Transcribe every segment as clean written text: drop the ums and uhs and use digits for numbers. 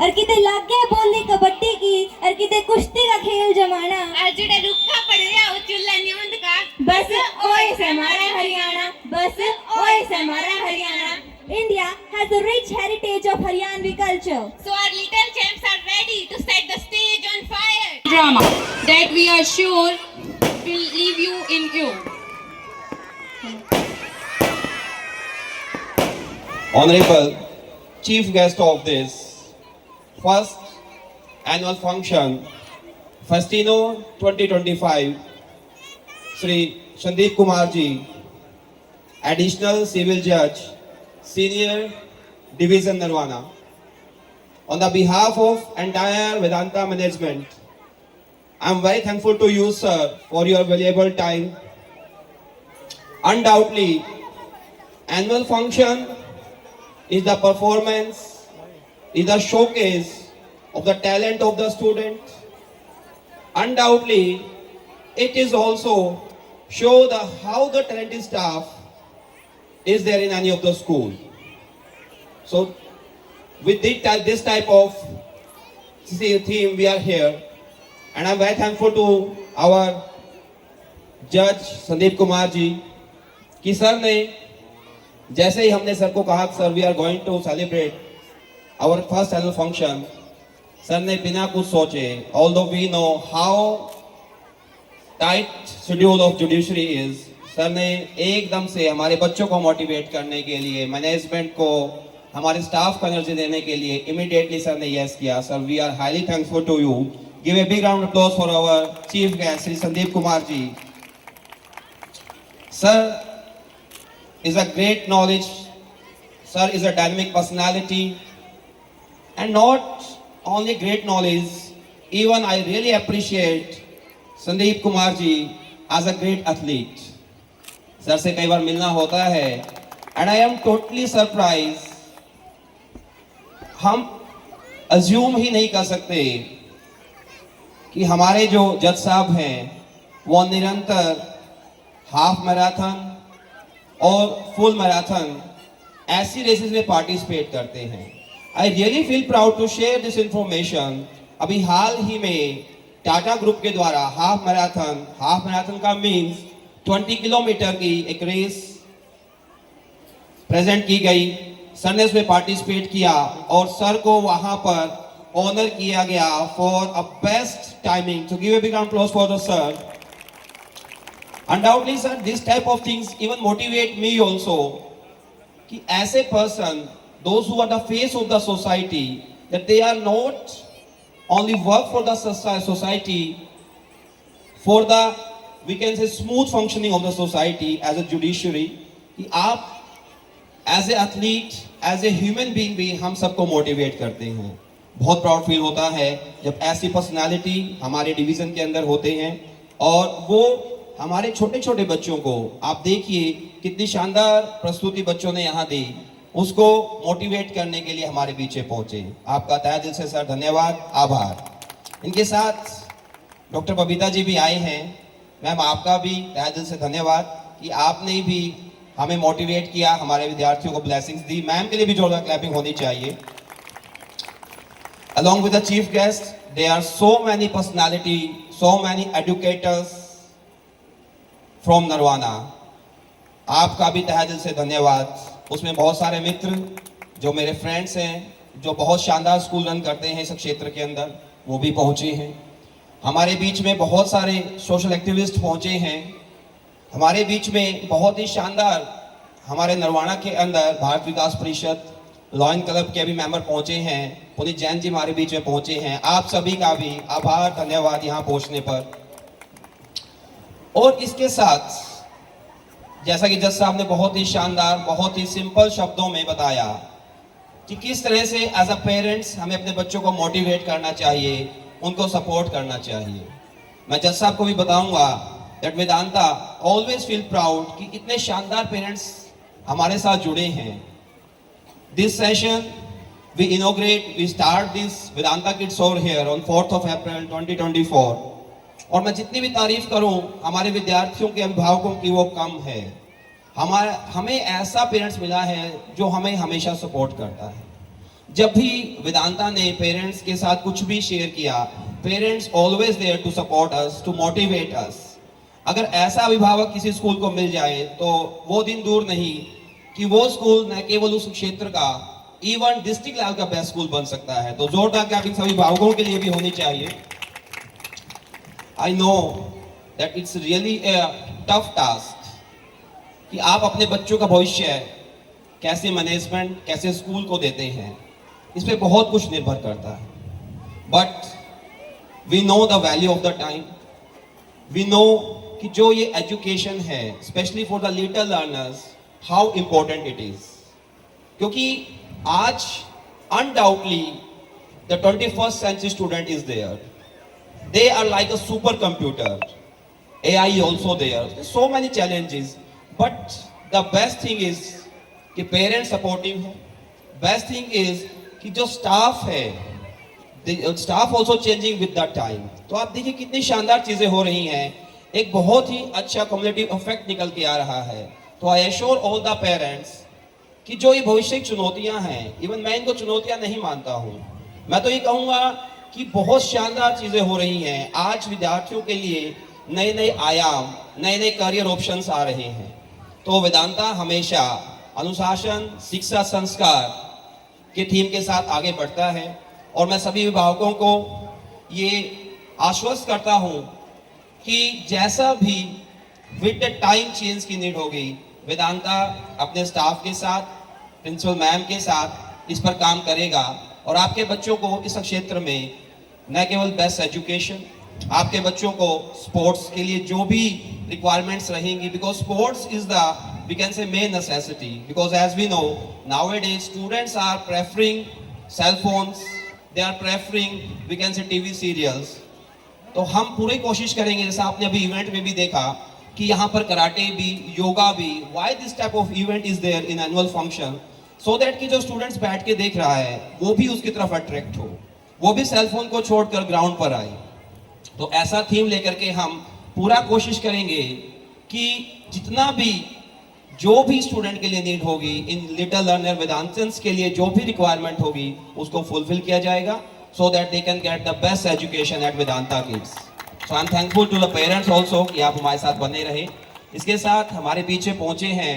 और किते लग गए बोलने कबड्डी की और किते कुश्ती का खेल जमाना। जेड़ा रुक्का पड़ रहा वो चुल्ला नींद का। बस ओए से हमारा हरियाणा, बस ओए से हमारा Haryana. India has a rich heritage of Haryanvi culture. So our little champs are ready to set the stage on fire. Drama that we are sure will leave you in awe. Honorable Chief Guest of this first annual function, Festino 2025, Sri Sandeep Kumar Ji, Additional Civil Judge, Senior Division Narwana. On the behalf of entire Vedanta management, I am very thankful to you, sir, for your valuable time. Undoubtedly, annual function is the performance, is the showcase of the talent of the student. Undoubtedly, it is also show the how the talented staff is there in any of the school. So with this type of theme we are here, and I'm very thankful to our judge Sandeep Kumar ji कि sir ने जैसे ही हमने sir को कहा sir we are going to celebrate our first annual function, sir ने बिना कुछ सोचे, although we know how tight schedule of judiciary is, sir ने एकदम से हमारे बच्चों को मोटिवेट करने के लिए, मैनेजमेंट को, हमारे स्टाफ को एनर्जी देने के लिए इमीडिएटली सर ने यस किया. Sir we are highly thankful to you. Give a big round of applause for our chief guest Shri Sandeep Kumar ji. Sir is a great knowledge, sir is a dynamic personality, and not only great knowledge, even I really appreciate Sandeep Kumar ji as a great athlete. Sir से कई बार मिलना होता है and I am totally surprised. हम assume ही नहीं कर सकते कि हमारे जो जज साहब हैं वो निरंतर हाफ मैराथन और फुल मैराथन ऐसी रेसेस में पार्टिसिपेट करते हैं. I really feel proud to share this information. अभी हाल ही में टाटा ग्रुप के द्वारा हाफ मैराथन का मीन्स 20 किलोमीटर की एक रेस प्रेजेंट की गई. सर ने उसमें पार्टिसिपेट किया और सर को वहां पर ऑनर किया गया फॉर अ बेस्ट टाइमिंग. तो give a big round of applause for the sir. Undoubtedly, sir, this type of things even motivate me also. कि ऐसे person, those who are the face of the society, that they are not only work for the society, for the we can say smooth functioning of the society as a judiciary. कि आप as a athlete, as a human being भी हम सबको motivate करते हैं. बहुत proud feel होता है जब ऐसी पर्सनालिटी हमारे डिवीजन के अंदर होते हैं और वो हमारे छोटे छोटे बच्चों को, आप देखिए कितनी शानदार प्रस्तुति बच्चों ने यहाँ दी, उसको मोटिवेट करने के लिए हमारे पीछे पहुंचे. आपका तहे दिल से सर धन्यवाद, आभार. इनके साथ डॉक्टर बबीता जी भी आए हैं. मैम आपका भी तहे दिल से धन्यवाद कि आपने भी हमें मोटिवेट किया, हमारे विद्यार्थियों को ब्लेसिंग्स दी. मैम के लिए भी जोरदार क्लैपिंग होनी चाहिए. Along with the chief guest, there are so many personality, so many educators from Narwana. आपका भी तहे दिल से धन्यवाद. उसमें बहुत सारे मित्र जो मेरे फ्रेंड्स हैं, जो बहुत शानदार स्कूल रन करते हैं इस क्षेत्र के अंदर, वो भी पहुंचे हैं. हमारे बीच में बहुत सारे सोशल एक्टिविस्ट पहुंचे हैं. हमारे बीच में बहुत ही शानदार हमारे नरवाना के अंदर भारत विकास परिषद लॉयन क्लब के भी मेंबर पहुंचे हैं. पुनीत जैन जी हमारे बीच में पहुंचे हैं. आप सभी का भी आभार, धन्यवाद यहाँ पहुंचने पर. और इसके साथ जैसा कि जज साहब ने बहुत ही शानदार, बहुत ही सिंपल शब्दों में बताया कि किस तरह से एज अ पेरेंट्स हमें अपने बच्चों को मोटिवेट करना चाहिए, उनको सपोर्ट करना चाहिए. मैं जज साहब को भी बताऊंगा that Vedanta always feel proud कि इतने शानदार पेरेंट्स हमारे साथ जुड़े हैं. This session we inaugurate, we start this Vedanta kids over here on 4th of April 2024. और मैं जितनी भी तारीफ करूं हमारे विद्यार्थियों के अभिभावकों की वो कम है. हमें ऐसा पेरेंट्स मिला है जो हमें हमेशा सपोर्ट करता है, जब भी वेदांता ने पेरेंट्स के साथ कुछ भी शेयर किया, parents always there to support us, to motivate us. अगर ऐसा अभिभावक किसी स्कूल को मिल जाए तो वो दिन दूर नहीं कि वो स्कूल न केवल उस क्षेत्र का, इवन डिस्ट्रिक्ट लेवल का बेस्ट स्कूल बन सकता है। तो जोरदार क्लैपिंग सभी अभिभावकों के लिए भी होनी चाहिए। I know that it's really a tough task कि आप अपने बच्चों का भविष्य कैसे मैनेजमेंट, कैसे स्कूल को देते हैं, इस पे बहुत कुछ निर्भर करता है। But we know the value of the time. We know कि जो ये एजुकेशन है, specially for the little learners, how important it is. क्योंकि आज undoubtedly the 21st century student is there. They are like a supercomputer. AI also there. There's so many challenges, but the best thing is कि parents supportive है। Best thing is कि जो staff है, staff also changing with the time. तो आप देखिए कितनी शानदार चीजें हो रही हैं, एक बहुत ही अच्छा कम्युनिटी इफेक्ट निकल के आ रहा है। तो I assure all the parents कि जो ये भविष्य की चुनौतियां हैं, इवन मैं इनको चुनौतियां नहीं मानता हूँ, मैं तो ये कहूँगा कि बहुत शानदार चीजें हो रही हैं। आज विद्यार्थियों के लिए नए नए आयाम, नए नए करियर ऑप्शंस आ रहे हैं। तो वेदांता हमेशा अनुशासन, शिक्षा, संस्कार के थीम के साथ आगे बढ़ता है। और मैं सभी अभिभावकों को ये आश्वस्त करता हूँ कि जैसा भी विद द टाइम चेंज की नीड होगी, वेदांता अपने स्टाफ के साथ, प्रिंसिपल मैम के साथ इस पर काम करेगा और आपके बच्चों को इस क्षेत्र में न केवल बेस्ट एजुकेशन, आपके बच्चों को स्पोर्ट्स के लिए जो भी रिक्वायरमेंट्स रहेंगी, because sports is the, we can say, main necessity, because as we know nowadays students are preferring cell phones, they are preferring, we can say, TV serials। तो हम पूरी कोशिश करेंगे, जैसा आपने अभी इवेंट में भी देखा कि यहाँ पर कराटे भी, योगा भी, why this type of event is there in annual function, so that कि जो स्टूडेंट्स बैठ के देख रहा है वो भी उसकी तरफ अट्रैक्ट हो, वो भी सेल फोन को छोड़कर ग्राउंड पर आए। तो ऐसा थीम लेकर के हम पूरा कोशिश करेंगे कि जितना भी, जो भी स्टूडेंट के लिए नीड होगी, इन लिटिल लर्नर वेदांतंस के लिए जो भी रिक्वायरमेंट होगी उसको फुलफिल किया जाएगा, so that they can get the best education at Vedanta kids. So I am thankful to the parents also कि आप हमारे साथ बने रहे। इसके साथ हमारे पीछे पहुंचे हैं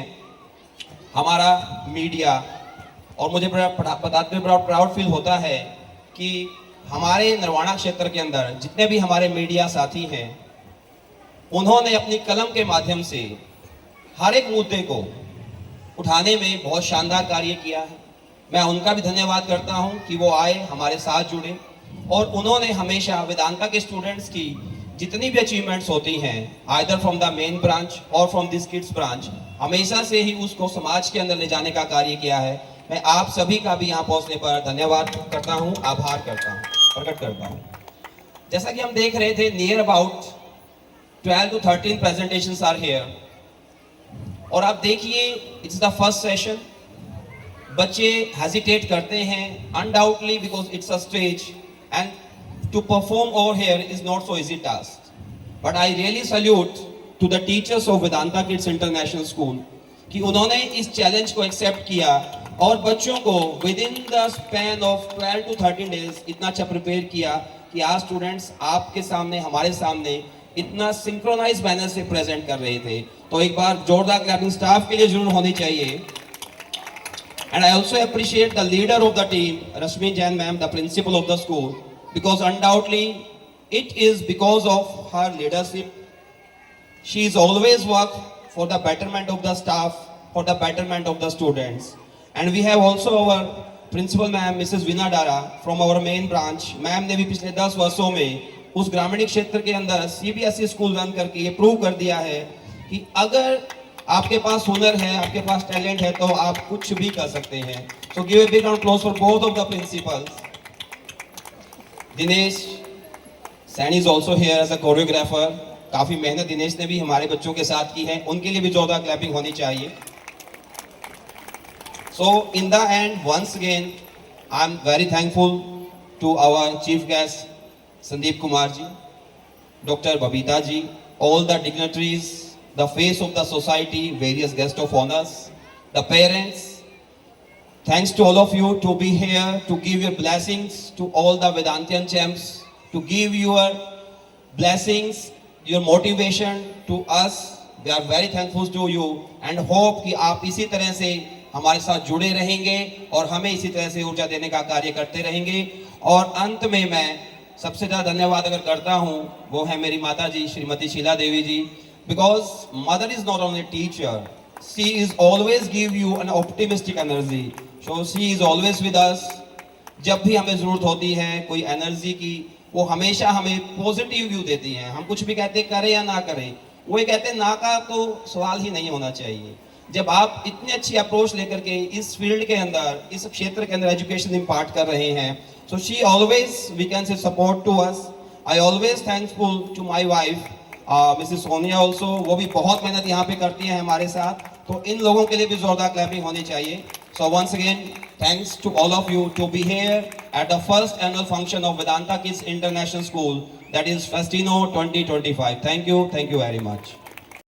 हमारा मीडिया, और मुझे बताते हुए बड़ा प्राउड फील होता है कि हमारे नरवाना क्षेत्र के अंदर जितने भी हमारे मीडिया साथी हैं, उन्होंने अपनी कलम के माध्यम से हर एक मुद्दे को उठाने में बहुत शानदार कार्य किया है। मैं उनका भी धन्यवाद करता हूं कि वो आए, हमारे साथ जुड़े, और उन्होंने हमेशा वेदांता के स्टूडेंट्स की जितनी भी अचीवमेंट्स होती हैं, either from the main branch और फ्रॉम दिस किड्स ब्रांच, हमेशा से ही उसको समाज के अंदर ले जाने का कार्य किया है। मैं आप सभी का भी यहाँ पहुँचने पर धन्यवाद करता हूँ, आभार करता हूँ, प्रकट करता हूँ। जैसा कि हम देख रहे थे, near about 12 to 13 presentations are here। और आप देखिए, इट्स द फर्स्ट सेशन। बच्चे हेजिटेट करते हैं undoubtedly because it's a stage, and to perform over here is not so easy task. But I really salute to the teachers of Vedanta kids international school कि उन्होंने इस challenge को accept किया और बच्चों को with in the span of 12 to 13 days इतना अच्छा प्रिपेयर किया कि आज स्टूडेंट्स आपके सामने, हमारे सामने इतना सिंक्रोनाइज मैनर से प्रेजेंट कर रहे थे। तो एक बार जोरदार क्लैपिंग स्टाफ के लिए जरूर होनी चाहिए। And I also appreciate the leader of the team, Rashmi Jain ma'am, the principal of the school, because undoubtedly it is because of her leadership. She is always work for the betterment of the staff, for the betterment of the students. And we have also our principal ma'am, Mrs Veena Dara, from our main branch. Ma'am ने भी पिछले 10 वर्षों में उस ग्रामीण क्षेत्र के अंदर CBSE स्कूल रन करके ये प्रूव कर दिया है कि अगर आपके पास हुनर है, आपके पास टैलेंट है, तो आप कुछ भी कर सकते हैं। So give a big round of applause for both of the principals. Dinesh Saini is also here as a choreographer. काफी मेहनत दिनेश ने भी हमारे बच्चों के साथ की है, उनके लिए भी जोरदार क्लैपिंग होनी चाहिए। So in the end, once again, I'm very thankful to our chief guest, Sandeep Kumar ji, Dr. Babita ji, all the dignitaries, the face of the society, various guests of honors, the parents, Thanks to all of you to be here, to give your blessings to all the Vedantian champs, to give your blessings, your motivation to us. We are very thankful to you and hope कि आप इसी तरह से हमारे साथ जुड़े रहेंगे और हमें इसी तरह से ऊर्जा देने का कार्य करते रहेंगे। और अंत में मैं सबसे ज़्यादा धन्यवाद अगर करता हूँ वो है मेरी माता जी श्रीमती शीला देवी जी, because mother is not only teacher, she is always give you an optimistic energy, so she is always with us। जब भी हमें ज़रूरत होती है कोई एनर्जी की, वो हमेशा हमें पॉजिटिव व्यू देती हैं। हम कुछ भी कहते करें या ना करें, वो ये कहते ना का तो सवाल ही नहीं होना चाहिए। जब आप इतनी अच्छी अप्रोच लेकर के इस फील्ड के अंदर, इस क्षेत्र के अंदर एजुकेशन इम्पार्ट कर रहे हैं, so she always we can say support to us. I always thankful to my wife Mrs Sonia also, वो भी बहुत मेहनत यहाँ पे करती हैं हमारे साथ, तो इन लोगों के लिए भी जोरदार क्लैपिंग होनी चाहिए। So once again, thanks to all of you to be here at the first annual function of Vedanta Kids International School, that is Festino 2025. Thank you very much.